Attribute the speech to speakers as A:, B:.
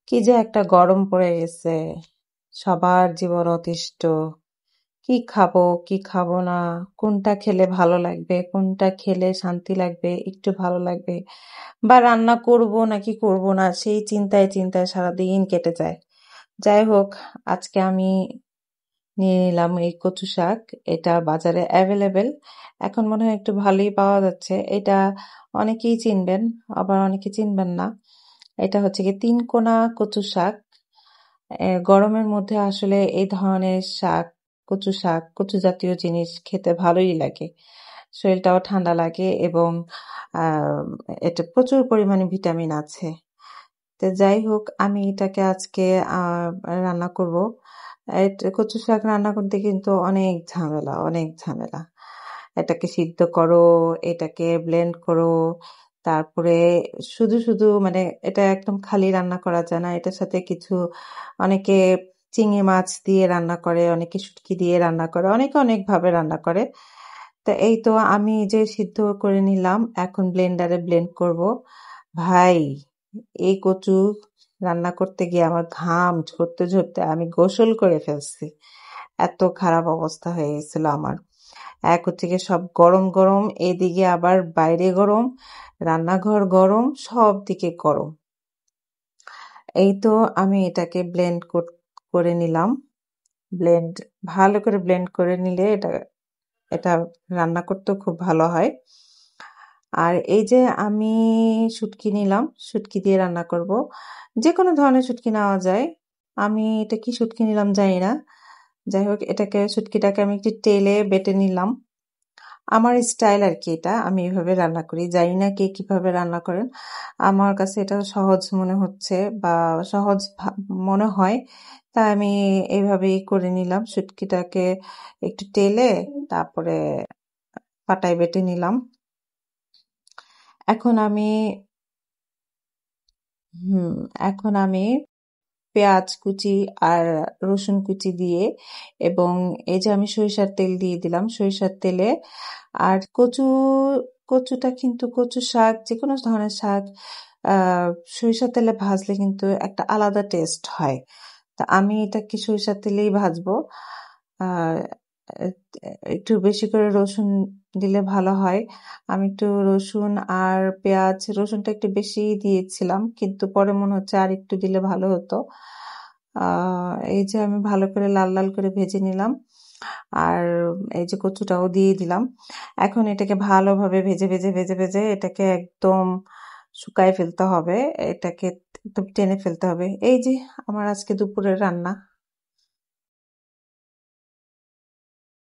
A: কি যে একটা গরম পড়ে গেছে, সবার জীবন অতিষ্ঠ। কি খাবো কি খাবো না, কোনটা খেলে ভালো লাগবে, কোনটা খেলে শান্তি লাগবে, একটু ভালো লাগবে, বা রান্না করব নাকি করব না, সেই চিন্তায় চিন্তায় সারাদিন কেটে যায়। যাই হোক, আজকে আমি নিয়ে নিলাম এই কচু শাক। এটা বাজারে অ্যাভেলেবেল, এখন মনে হয় একটু ভালোই পাওয়া যাচ্ছে। এটা অনেকেই চিনবেন, আবার অনেকে চিনবেন না। এটা হচ্ছে কি তিনকোনা কচু শাক। গরমের মধ্যে আসলে এই ধরনের শাক, কচু শাক, কচু জাতীয় জিনিস খেতে ভালোই লাগে। শরীরটাও ঠান্ডা লাগে এবং আহ এটা প্রচুর পরিমাণে ভিটামিন আছে। তো যাই হোক, আমি এটাকে আজকে রান্না করব। কচু শাক রান্না করতে কিন্তু অনেক ঝামেলা, অনেক ঝামেলা। এটাকে সিদ্ধ করো, এটাকে ব্লেন্ড করো, তারপরে শুধু শুধু মানে এটা একদম খালি রান্না করা যায় না। এটার সাথে কিছু অনেকে চিংড়ি মাছ দিয়ে রান্না করে, অনেকে শুটকি দিয়ে রান্না করে, অনেকে অনেক ভাবে রান্না করে। তো এই তো আমি যে সিদ্ধ করে নিলাম, এখন ব্লেন্ডারে ব্লেন্ড করব। ভাই, এই কচু রান্না করতে গিয়ে আমার ঘাম ঝরতে ঝরতে আমি গোসল করে ফেলছি। এত খারাপ অবস্থা হয়ে গেছিল আমার। এক হচ্ছে গিয়ে সব গরম গরম, এদিকে আবার বাইরে গরম, রান্নাঘর গরম, সব দিকে গরম। এই তো আমি এটাকে ব্লেন্ড করে নিলাম। ভালো করে ব্লেন্ড করে নিলে এটা এটা রান্না করতেও খুব ভালো হয়। আর এই যে আমি শুটকি নিলাম, শুটকি দিয়ে রান্না করব। যে কোনো ধরনের শুটকি নেওয়া যায়। আমি এটা কি শুটকি নিলাম জানি না। যাই হোক, শুটকিটাকে আমি একটু তেলে বেটে নিলাম। আমার স্টাইল আর কি, এটা আমি এভাবে রান্না করি। জানি না কে কিভাবে রান্না করেন। আমার কাছে এটা সহজ মনে হচ্ছে, বা সহজ মনে হয়, তাই আমি এইভাবেই করে নিলাম। শুটকিটাকে একটু তেলে তারপরে পাটায় বেটে নিলাম। এখন আমি হুম এখন আমি পেঁয়াজ কুচি আর রসুন কুচি দিয়ে, এবং এই যে আমি সরিষার তেল দিয়ে দিলাম। সরিষার তেলে আর কচুটা কিন্তু, কচু শাক, যে কোনো ধরনের শাক সরিষার তেলে ভাজলে কিন্তু একটা আলাদা টেস্ট হয়। তা আমি এটাকে সরিষার তেলেই ভাজবো। আর একটু বেশি করে রসুন দিলে ভালো হয়। আমি একটু রসুন আর পেঁয়াজ, রসুনটা একটু বেশি দিয়েছিলাম, কিন্তু পরে মনে হচ্ছে আর একটু দিলে ভালো হতো। এই যে আমি ভালো করে লাল লাল করে ভেজে নিলাম, আর এই যে কচুটাও দিয়ে দিলাম। এখন এটাকে ভালোভাবে ভেজে ভেজে ভেজে ভেজে এটাকে একদম শুকায় ফেলতে হবে, এটাকে একদম টেনে ফেলতে হবে। এই যে আমার আজকে দুপুরের রান্না।